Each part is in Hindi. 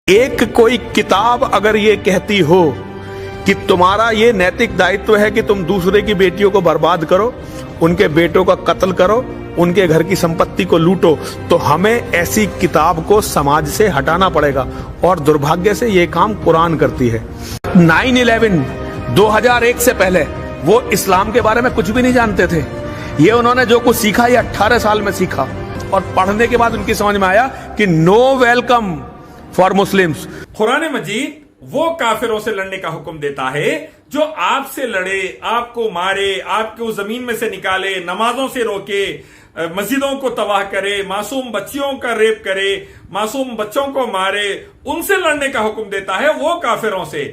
एक कोई किताब अगर ये कहती हो कि तुम्हारा ये नैतिक दायित्व है कि तुम दूसरे की बेटियों को बर्बाद करो, उनके बेटों का कत्ल करो, उनके घर की संपत्ति को लूटो, तो हमें ऐसी किताब को समाज से हटाना पड़ेगा। और दुर्भाग्य से ये काम कुरान करती है। 9/11 2001 से पहले वो इस्लाम के बारे में कुछ भी नहीं जानते थे। ये उन्होंने जो कुछ सीखा ये 18 साल में सीखा, और पढ़ने के बाद उनकी समझ में आया कि no welcome for muslims. Quran Majeed वो काफिरों से लड़ने का हुक्म देता है जो आपसे लड़े, आपको मारे, आपको जमीन में से निकाले, नमाजों से रोके, मस्जिदों को तबाह करे, मासूम बच्चियों का रेप करे, मासूम बच्चों को मारे, उनसे लड़ने का हुक्म देता है वो काफिरों से।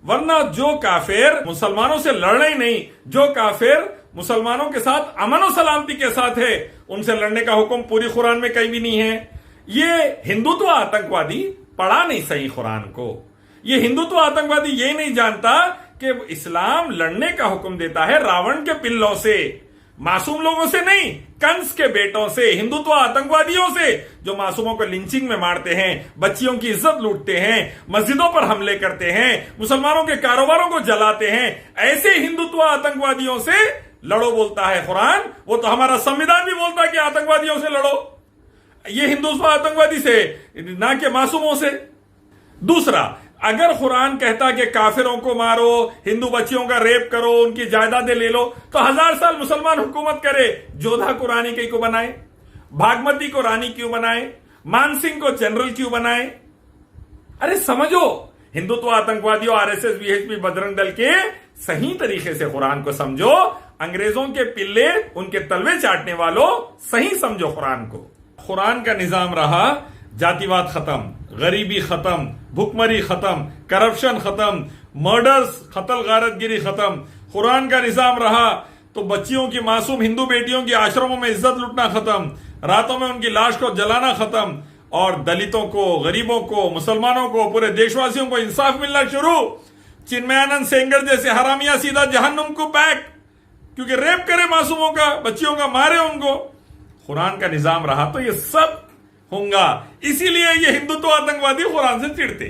वरना जो काफिर मुसलमानों से लड़ ही नहीं, जो काफिर मुसलमानों के साथ अमन और सलामती के साथ है, उनसे लड़ने का हुक्म पूरी कुरान में कहीं भी नहीं है। ये हिंदुत्व आतंकवादी पढ़ा नहीं सही कुरान को। ये हिंदुत्व आतंकवादी ये नहीं जानता कि इस्लाम लड़ने का हुक्म देता है रावण के पिल्लों से, मासूम लोगों से नहीं, कंस के बेटों से, हिंदुत्व आतंकवादियों से जो मासूमों को लिंचिंग में मारते हैं, बच्चियों की इज्जत लूटते हैं, मस्जिदों पर हमले करते हैं, मुसलमानों के कारोबारों को जलाते हैं। ऐसे हिंदुत्व आतंकवादियों से लड़ो बोलता है कुरान। वो तो हमारा संविधान भी बोलता है कि आतंकवादियों से लड़ो, ये हिंदुत्व आतंकवादी से ना कि मासूमों से। दूसरा, अगर कुरान कहता कि काफिरों को मारो, हिंदू बच्चियों का रेप करो, उनकी जायदादें ले लो, तो 1000 साल मुसलमान हुकूमत करे, जोधा को रानी क्यों बनाए, भागमती को रानी क्यों बनाए, मानसिंह को जनरल क्यों बनाए? अरे समझो, हिंदुत्व आतंकवादियों, आरएसएस, वीएचपी, बजरंग दल के सही तरीके से कुरान को समझो। अंग्रेजों के पिल्ले, उनके तलवे चाटने वालों, सही समझो कुरान को। कुरान का निजाम रहा जातिवाद खत्म, गरीबी खत्म, भुखमरी खत्म, करप्शन खत्म, मर्डर्स, कत्ल गारतगिरी खत्म। कुरान का निजाम रहा तो बच्चियों की, मासूम हिंदू बेटियों की आश्रमों में इज्जत लूटना खत्म, रातों में उनकी लाश को जलाना खत्म, और दलितों को, गरीबों को, मुसलमानों को, पूरे देशवासियों को इंसाफ मिलना शुरू। चिन्मयानंद सेंगर जैसे हरामिया सीधा जहन्नुम को बैक, क्योंकि रेप करे मासूमों का, बच्चियों का मारे उनको। कुरान का निजाम रहा तो ये सब होगा। इसीलिए ये हिंदुत्व आतंकवादी कुरान से चिढ़ते,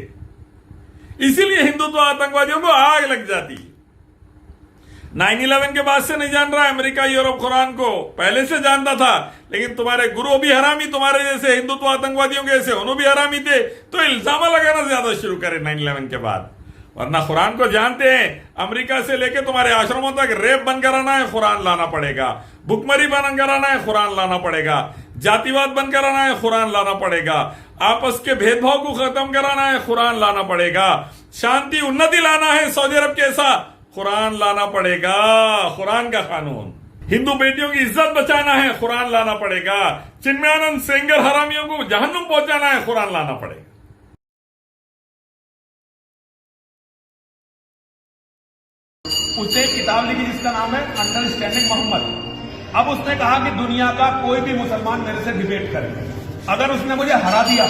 इसीलिए हिंदुत्व आतंकवादियों को आग लग जाती। 9/11 के बाद से नहीं जान रहा अमेरिका, यूरोप कुरान को पहले से जानता था, लेकिन तुम्हारे गुरु भी हरामी, तुम्हारे जैसे हिंदुत्व आतंकवादियों के जैसे उन्होंने भी हरामी थे, तो इल्जाम लगाना ज्यादा शुरू करे 9/11 के बाद। वरना कुरान को जानते हैं, अमेरिका से लेके तुम्हारे आश्रमों तक रेप बंद कराना है, कुरान लाना पड़ेगा। भुखमरी बंद कराना है, कुरान लाना पड़ेगा। जातिवाद बंद कराना है, कुरान लाना पड़ेगा। आपस के भेदभाव को खत्म कराना है, कुरान लाना पड़ेगा। शांति उन्नति लाना है, सऊदी अरब के ऐसा, कुरान लाना पड़ेगा। कुरान का कानून। हिंदू बेटियों की इज्जत बचाना है, कुरान लाना पड़ेगा। चिन्मयानंद सेंगर हरामियों को जहन्नुम पहुंचाना है, कुरान लाना पड़ेगा। उसने एक किताब लिखी जिसका नाम है अंडरस्टैंडिंग मोहम्मद। अब उसने कहा कि दुनिया का कोई भी मुसलमान मेरे से डिबेट करे, अगर उसने मुझे हरा दिया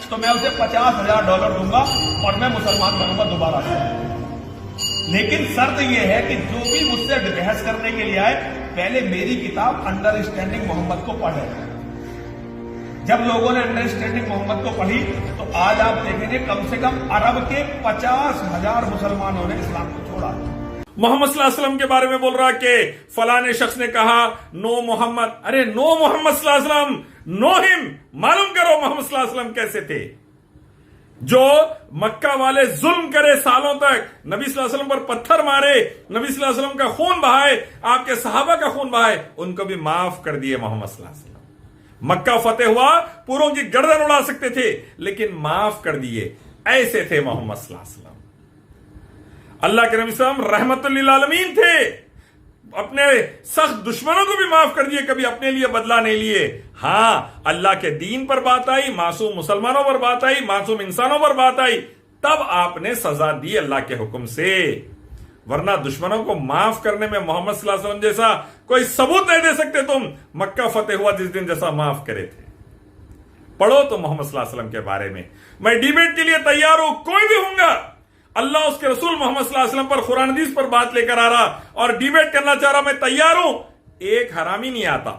तो मैं उसे $50,000 दूंगा और मैं मुसलमान बनूंगा दोबारा से। लेकिन शर्त यह है कि जो भी मुझसे बहस करने के लिए आए, पहले मेरी किताब अंडरस्टैंडिंग मोहम्मद को पढ़े। जब लोगों ने अंडरस्टैंडिंग मोहम्मद को पढ़ी तो आज आप देखेंगे कम से कम अरब के 50,000 मुसलमानों ने इस्लाम को छोड़ा। मोहम्मद सल्लल्लाहु अलैहि वसल्लम के बारे में बोल रहा कि फलाने शख्स ने कहा नो मोहम्मद। अरे नो मोहम्मद सल्लल्लाहु अलैहि वसल्लम, नो हिम। मालूम करो मोहम्मद सल्लल्लाहु अलैहि वसल्लम कैसे थे। जो मक्का वाले जुल्म करे सालों तक, नबी सल्लल्लाहु अलैहि वसल्लम पर पत्थर मारे, नबी सल्लल्लाहु अलैहि वसल्लम का खून बहाए, आपके सहाबा का खून बहाए, उनको भी माफ कर दिए मोहम्मद सल्लल्लाहु अलैहि वसल्लम। मक्का फतेह हुआ, पूरों की गर्दन उड़ा सकते थे, लेकिन माफ कर दिए। ऐसे थे मोहम्मद सल्लल्लाहु अलैहि वसल्लम। अल्लाह के नबी सल्लल्लाहु अलैहि वसल्लम रहमतुल आलमीन थे, अपने सख्त दुश्मनों को भी माफ कर दिए, कभी अपने लिए बदला नहीं लिए। हां, अल्लाह के दीन पर बात आई, मासूम मुसलमानों पर बात आई, मासूम इंसानों पर बात आई, तब आपने सजा दी अल्लाह के हुक्म से। वरना दुश्मनों को माफ करने में मोहम्मद सल्लल्लाहु अलैहि वसल्लम जैसा कोई सबूत नहीं दे सकते तुम। मक्का फतेह हुआ जिस दिन, जैसा माफ करे थे। पढ़ो तो मोहम्मद सल्लल्लाहु अलैहि वसल्लम के बारे में। मैं डिबेट के लिए तैयार हूं, कोई भी होऊंगा। अल्लाह उसके रसूल मोहम्मद सल्लल्लाहु अलैहि वसल्लम पर कुरान हदीस पर बात लेकर आ रहा और डिबेट करना चाह रहा, मैं तैयार हूं। एक हरामी नहीं आता,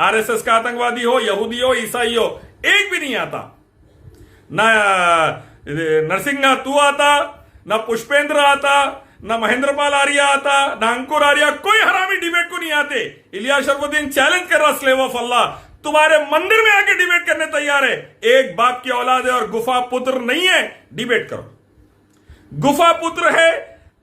आरएसएस का आतंकवादी हो, यहूदी हो, ईसाई हो, एक भी नहीं आता। ना नरसिंहा तू आता, ना पुष्पेंद्र आता, ना महेंद्रपाल आर्या आता, ना अंकुर आर्या, कोई हरामी डिबेट को नहीं आते। इलियास शरफुद्दीन चैलेंज कर रहा, स्लेव ऑफ अल्लाह, तुम्हारे मंदिर में आके डिबेट करने तैयार है। एक बाप की औलाद है और गुफा पुत्र नहीं है, डिबेट करो। गुफा पुत्र है,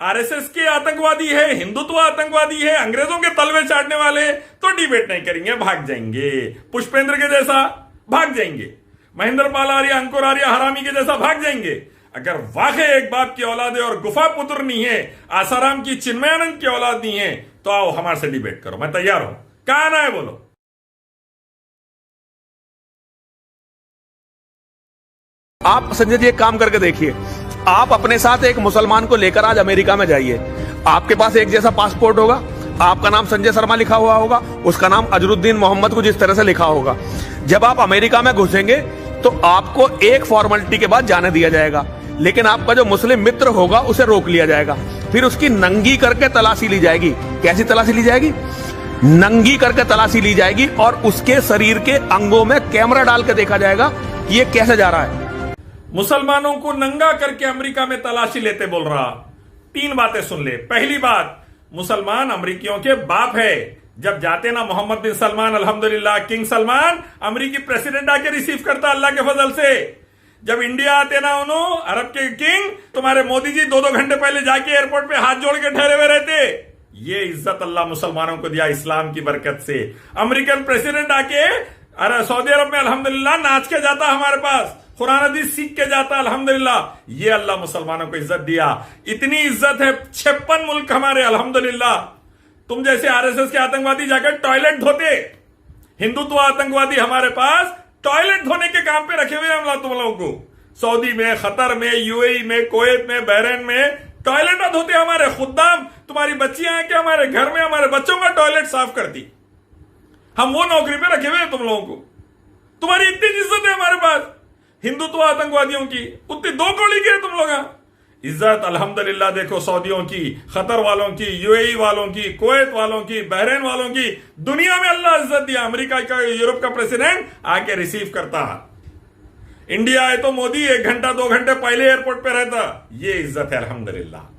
आरएसएस के आतंकवादी है, हिंदुत्व आतंकवादी है, अंग्रेजों के तलवे चाटने वाले, तो डिबेट नहीं करेंगे, भाग जाएंगे। पुष्पेंद्र के जैसा भाग जाएंगे, महेंद्रपाल आर्या, अंकुर आर्या हरामी के जैसा भाग जाएंगे। अगर वाकई एक बाप की औलाद है और गुफा पुत्र नहीं है, आसाराम की चिन्मयानंद की औलाद नहीं है, तो आओ हमारे से डिबेट करो, मैं तैयार हूं। कहां आना है बोलो। आप संजय जी एक काम करके देखिए, आप अपने साथ एक मुसलमान को लेकर आज अमेरिका में जाइए। आपके पास एक जैसा पासपोर्ट होगा, आपका नाम संजय शर्मा लिखा हुआ होगा, उसका नाम अजरुद्दीन मोहम्मद को जिस तरह से लिखा होगा। जब आप अमेरिका में घुसेंगे तो आपको एक फॉर्मेलिटी के बाद जाने दिया जाएगा, लेकिन आपका जो मुस्लिम मित्र होगा उसे रोक लिया जाएगा। फिर उसकी नंगी करके तलाशी ली जाएगी। कैसी तलाशी ली जाएगी? नंगी करके तलाशी ली जाएगी और उसके शरीर के अंगों में कैमरा डाल के देखा जाएगा कि ये कैसे जा रहा है। मुसलमानों को नंगा करके अमेरिका में तलाशी लेते बोल रहा। 3 बातें सुन ले। पहली बात, मुसलमान अमेरिकियों के बाप है। जब जाते ना मोहम्मद बिन सलमान, अल्हम्दुलिल्लाह किंग सलमान, अमेरिकी प्रेसिडेंट आके रिसीव करता अल्लाह के फजल से। जब इंडिया आते ना उन्होंने अरब के किंग, तुम्हारे मोदी जी 2-2 घंटे पहले जाके एयरपोर्ट पे हाथ जोड़ के ठहरे हुए रहते। ये इज्जत अल्लाह मुसलमानों को दिया इस्लाम की बरकत से। अमेरिकन प्रेसिडेंट आके अरे सऊदी अरब में अल्हम्दुलिल्लाह नाच के जाता हमारे पास, कुरान हदीस सीख के जाता अल्हम्दुलिल्लाह। ये अल्लाह मुसलमानों को इज्जत दिया। इतनी इज्जत है 56 मुल्क हमारे अल्हम्दुलिल्लाह। तुम जैसे आरएसएस के आतंकवादी जाकर टॉयलेट धोते, हिंदुत्व आतंकवादी हमारे पास टॉयलेट धोने के काम पे रखे हुए हम तुम लोगों को। सऊदी में, खतर में, यूएई में, कुवैत में, बहरीन में टॉयलेट ना धोते हमारे खुद्दाम। तुम्हारी बच्चियां आके हमारे घर में हमारे बच्चों का टॉयलेट साफ करती। हम वो नौकरी पे रखे हुए हैं तुम लोगों को। तुम्हारी इतनी इज्जत है हमारे पास हिंदुत्व आतंकवादियों की, उतनी 2 कौड़ी की है तुम लोग। इज्जत अल्हम्दुलिल्लाह देखो सऊदियों की, खतर वालों की, यूएई वालों की, कुवैत वालों की, बहरीन वालों की, दुनिया में अल्लाह इज्जत दिया। अमेरिका का, यूरोप का प्रेसिडेंट आके रिसीव करता। इंडिया आए तो मोदी 1 घंटा 2 घंटे पहले एयरपोर्ट पे रहता। ये इज्जत है अल्हम्दुलिल्लाह।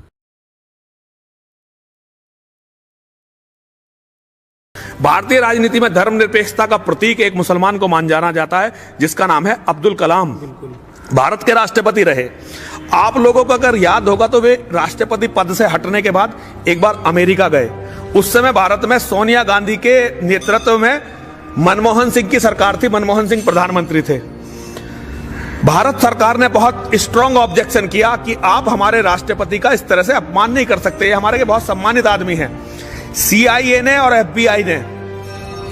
भारतीय राजनीति में धर्मनिरपेक्षता का प्रतीक एक मुसलमान को मान जाना जाता है, जिसका नाम है अब्दुल कलाम। भारत के राष्ट्रपति रहे। आप लोगों को अगर याद होगा तो वे राष्ट्रपति पद से हटने के बाद एक बार अमेरिका गए। उस समय भारत में सोनिया गांधी के नेतृत्व में मनमोहन सिंह की सरकार थी, मनमोहन सिंह प्रधानमंत्री थे। भारत सरकार ने बहुत स्ट्रांग ऑब्जेक्शन किया कि आप हमारे राष्ट्रपति का इस तरह से अपमान नहीं कर सकते, हमारे के बहुत सम्मानित आदमी हैं। सीआईए ने और एफबीआई ने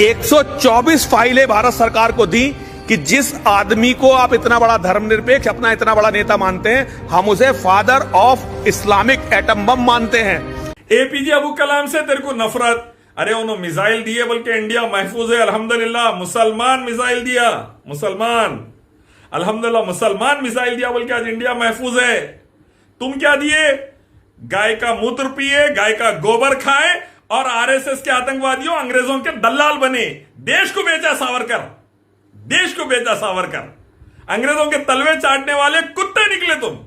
124 फाइलें भारत सरकार को दी कि जिस आदमी को आप इतना बड़ा धर्मनिरपेक्ष, अपना इतना बड़ा नेता मानते हैं, हम उसे father of Islamic atom bomb मानते हैं। एपीजे अबू कलाम से तेरे को नफरत? अरे उन्होंने मिसाइल दिए बल्कि इंडिया महफूज है अल्हम्दुलिल्लाह। मुसलमान मिसाइल दिया, मुसलमान अल्हम्दुलिल्लाह, मुसलमान मिसाइल दिया बल्कि आज इंडिया महफूज है। तुम क्या दिए? गाय का मूत्र पिए, गाय का गोबर खाए और आरएसएस के आतंकवादियों, अंग्रेजों के दलाल बने। देश को बेचा सावरकर, देश को बेचा सावरकर। अंग्रेजों के तलवे चाटने वाले कुत्ते निकले तुम।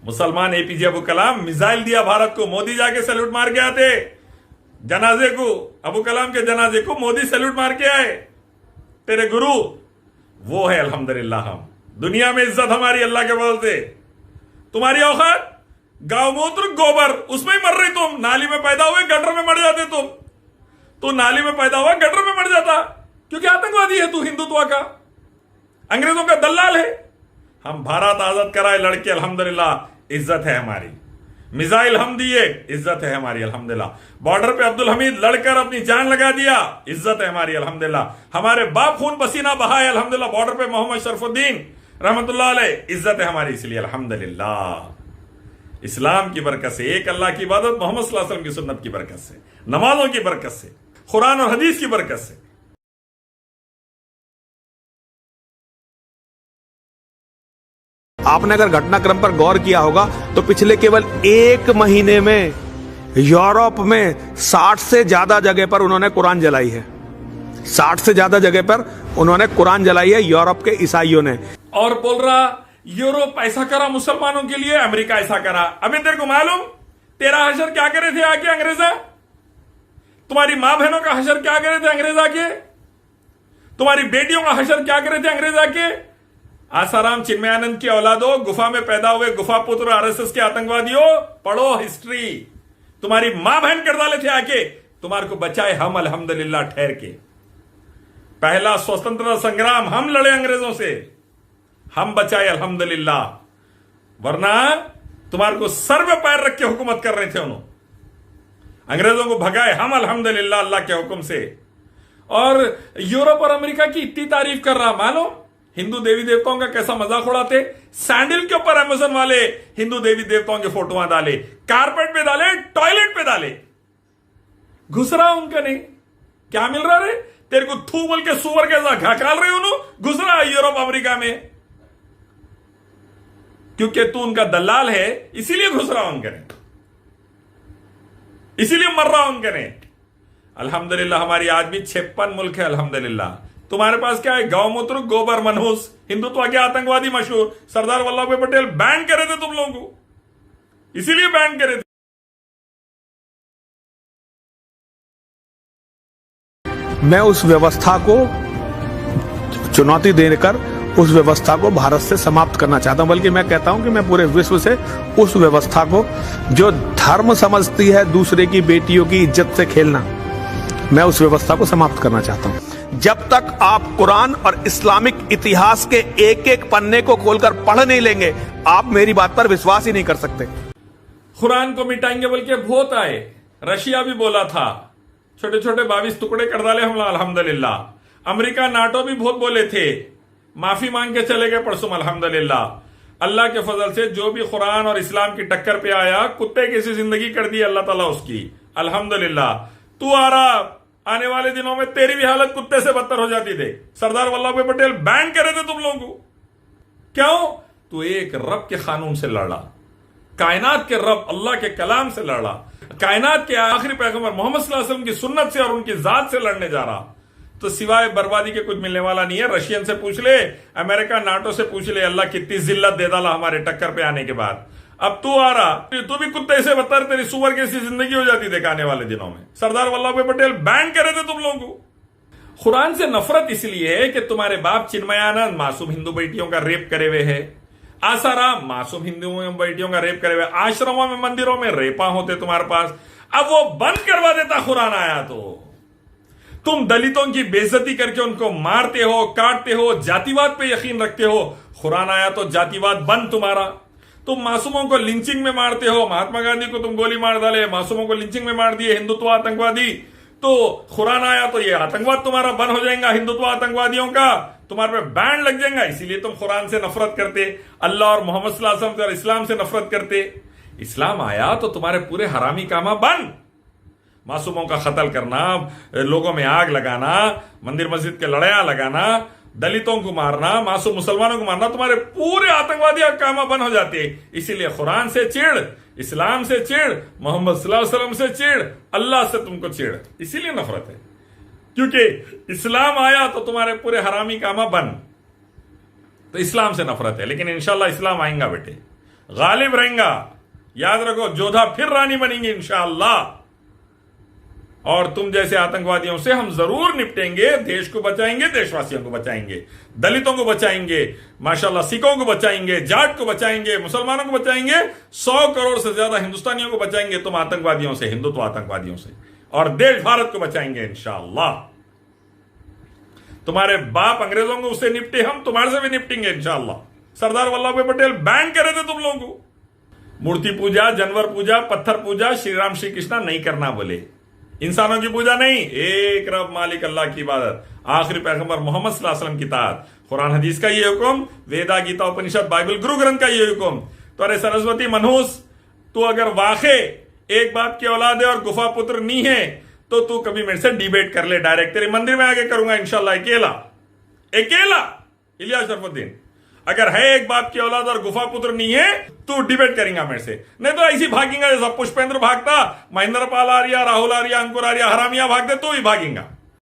मुसलमान एपीजे अबू कलाम मिसाइल दिया भारत को, मोदी जाके सैल्यूट मार के आते। जनाजे को, अबू कलाम के जनाजे को मोदी सैल्यूट मार के आए। तेरे गुरु वो है अल्हम्दुलिल्लाह। हम दुनिया में इज्जत हमारी अल्लाह के बदल से। तुम्हारी औकात गौमूत्र गोबर, उसमें ही मर रही तुम। नाली में पैदा हुए गटर में मर जाते तुम। तू नाली में पैदा हुआ गटर में मर जाता, क्योंकि आतंकवादी है तू, हिंदुत्व का, अंग्रेजों का दलाल है। हम भारत आजाद कराए लड़के अल्हम्दुलिल्लाह, इज्जत है हमारी। मिसाइल हम दिए, इज्जत है हमारी अल्हम्दुलिल्लाह। बॉर्डर पे अब्दुल हमीद लड़कर अपनी जान लगा दिया, इज्जत है हमारी अल्हम्दुलिल्लाह। हमारे बाप खून पसीना बहाए अल्हम्दुलिल्लाह। बॉर्डर पे मोहम्मद शरफुद्दीन रहमतुल्लाह अलैह, इज्जत है हमारी इसलिए अल्हम्दुलिल्लाह। इस्लाम की बरकत से, एक अल्लाह की इबादत, मोहम्मद सल्लल्लाहु अलैहि वसल्लम की सुन्नत की बरकत से, नमाजों की बरकत से, कुरान और हदीस की बरकत से। आपने अगर घटनाक्रम पर गौर किया होगा तो पिछले केवल 1 महीने में यूरोप में 60 से ज्यादा जगह पर उन्होंने कुरान जलाई है। 60 से ज्यादा जगह पर उन्होंने कुरान जलाई है यूरोप के ईसाइयों ने। और बोल रहा यूरोप ऐसा करा मुसलमानों के लिए, अमेरिका ऐसा करा। अभी तेरे को मालूम तेरा हशर क्या करे थे आके अंग्रेजा? तुम्हारी मां बहनों का हशर क्या करे थे अंग्रेज आके? तुम्हारी बेटियों का हशर क्या करे थे अंग्रेज आके? आसाराम चिन्मयानंद की औलादो, गुफा में पैदा हुए गुफा पुत्र आरएसएस के आतंकवादियों, पढ़ो हिस्ट्री। तुम्हारी मां बहन कर डाले थे आके, तुम्हारे को बचाए हम अल्हम्दुलिल्लाह ठहर के। पहला स्वतंत्रता संग्राम हम लड़े अंग्रेजों से, हम बचाए अल्हम्दुलिल्लाह, वरना तुम्हारे को सर में पैर रख के हुकूमत कर रहे थे उन्होंने। अंग्रेजों को भगाए हम अल्हम्दुलिल्लाह अल्लाह के हुक्म से। और यूरोप और अमेरिका की इतनी तारीफ कर रहा, मालूम हिंदू देवी देवताओं का कैसा मजाक उड़ाते। सैंडल के ऊपर अमेजन वाले हिंदू देवी देवताओं की फोटोआं डाले, कारपेट पे डाले, टॉयलेट पे डाले, घुस रहा उनका नहीं। क्या मिल रहा रे तेरे को? थू बोल के सुअर कैसा घाकाल रहे उन्होंने, घुस रहा यूरोप अमेरिका में, क्योंकि तू उनका दलाल है इसीलिए घुस रहा उनके ने, इसीलिए मर रहा उनके ने। अल्हम्दुलिल्लाह हमारी आज भी 56 मुल्क है अल्हम्दुलिल्लाह। तुम्हारे पास क्या है? गौमूत्र, गोबर, मनहूस, हिंदुत्व के आतंकवादी मशहूर सरदार वल्लभ भाई पटेल बैन करे थे तुम लोगों को, इसीलिए बैन करे थे। मैं उस व्यवस्था को चुनौती देकर उस व्यवस्था को भारत से समाप्त करना चाहता हूं। बल्कि मैं कहता हूं कि मैं पूरे विश्व से उस व्यवस्था को जो धर्म समझती है दूसरे की बेटियों की इज्जत से खेलना, मैं उस व्यवस्था को समाप्त करना चाहता हूं। जब तक आप कुरान और इस्लामिक इतिहास के एक एक पन्ने को खोलकर पढ़ नहीं लेंगे, आप मेरी बात पर विश्वास ही नहीं कर सकते। कुरान को मिटाएंगे बोल के बहुत आए, रशिया भी बोला था, छोटे छोटे 22 टुकड़े कर डाले हम अल्हम्दुलिल्लाह। अमेरिका, नाटो भी बहुत बोले थे, माफी मांग के चले गए परसों अल्हम्दुलिल्लाह। अल्लाह के फजल से जो भी कुरान और इस्लाम की टक्कर पे आया, कुत्ते की सी जिंदगी कर दी अल्लाह ताला उसकी, अल्हम्दुलिल्लाह। तू आ रहा, आने वाले दिनों में तेरी भी हालत कुत्ते से बदतर हो जाती थे। सरदार वल्लभ भाई पटेल बैन करे थे तुम लोगों को, क्यों? तू एक रब के कानून से लड़ा, कायनात के रब अल्लाह के कलाम से लड़ा, कायनात के आखिरी पैगंबर मोहम्मद सल्लल्लाहु अलैहि वसल्लम की सुन्नत से और उनकी जात से लड़ने जा रहा, तो सिवाय बर्बादी के कुछ मिलने वाला नहीं है। रशियन से पूछ ले, अमेरिका, नाटो से पूछ ले, अल्लाह कितनी जिल्लत दे डाला हमारे टक्कर पे आने के बाद। अब तू आ रहा, तू भी कुत्ते से बदतर, तेरी सुअर कैसी जिंदगी हो जाती देख आने वाले दिनों में। सरदार वल्लभ भाई पटेल बैन करे थे तुम लोगों को। कुरान से नफरत इसलिए है कि तुम्हारे बाप चिन्मयानंद मासूम हिंदू बेटियों का रेप करे हुए है, आसाराम मासूम हिंदू बेटियों का रेप करे हुए, आश्रमों में मंदिरों में रेपा होते तुम्हारे पास। अब वो बंद करवा देता कुरान आया तो तुम दलितों की बेइज्जती करके उनको मारते हो, काटते हो, जातिवाद पे यकीन रखते हो। कुरान आया तो जातिवाद बंद तुम्हारा। तुम मासूमों को लिंचिंग में मारते हो, महात्मा गांधी को तुम गोली मार डाले, मासूमों को लिंचिंग में मार दिए, हिंदुत्व आतंकवादी। तो कुरान आया तो ये आतंकवाद तुम्हारा बंद हो जाएगा, हिंदुत्व आतंकवादियों का तुम्हारे पे बैन लग जाएगा। इसीलिए तुम कुरान से नफरत करते, अल्लाह और मोहम्मद सल्लल्लाहु अलैहि वसल्लम और इस्लाम से नफरत करते। इस्लाम आया तो तुम्हारे पूरे हरामी कामा बंद, मासूमों का कत्ल करना, लोगों में आग लगाना, मंदिर मस्जिद के लड़ाइयां लगाना, दलितों को मारना, मासूम मुसलमानों को मारना, तुम्हारे पूरे आतंकवादी कामा बंद हो जाते हैं। इसीलिए कुरान से चिढ़, इस्लाम से चिढ़, मोहम्मद सल्लल्लाहु अलैहि वसल्लम से चिढ़, अल्लाह से तुमको चिढ़, इसीलिए नफरत है। क्योंकि इस्लाम आया तो तुम्हारे पूरे हरामी कामा बंद, तो इस्लाम से नफरत है। लेकिन इंशाल्लाह इस्लाम आएगा बेटे, गालिब रहेगा, याद रखो, जोधा फिर रानी बनेंगे इंशाल्लाह। और तुम जैसे आतंकवादियों से हम जरूर निपटेंगे, देश को बचाएंगे, देशवासियों को बचाएंगे, दलितों को बचाएंगे, माशाल्लाह सिखों को बचाएंगे, जाट को बचाएंगे, मुसलमानों को बचाएंगे, 100 करोड़ से ज्यादा हिंदुस्तानियों को बचाएंगे तुम आतंकवादियों से, हिंदुत्व आतंकवादियों से, और देश भारत को बचाएंगे इंशाल्लाह। तुम्हारे बाप अंग्रेजों को उससे निपटे, हम तुम्हारे से भी निपटेंगे इंशाल्लाह। सरदार वल्लभ भाई पटेल बैन करे थे तुम लोगों को। मूर्ति पूजा, जानवर पूजा, पत्थर पूजा श्री राम श्री कृष्णा नहीं करना बोले, इंसानों की पूजा नहीं, एक रब मालिक अल्लाह की इबादत, आखिरी पैगंबर मोहम्मद सल्लल्लाहु अलैहि वसल्लम की इताअत, कुरान हदीस का ये हुक्म, वेदा गीता उपनिषद बाइबल गुरु ग्रंथ का ये हुक्म। तो अरे सरस्वती मनहूस, तू अगर वाकई एक बाप की औलाद है और गुफा पुत्र नहीं है तो तू कभी मेरे से डिबेट कर ले डायरेक्ट, तेरे मंदिर में आके करूंगा इंशाल्लाह, अकेला अकेला। इलियास शरफुद्दीन, अगर है एक बाप की औलाद और गुफा पुत्र नहीं है तो डिबेट करेंगे मेरे से, नहीं तो ऐसी भागेगा जैसा पुष्पेंद्र भागता, महेंद्र पाल आर्या, राहुल आर्या, अंकुर आर्या, हरामिया भागते, तो ही भागेगा।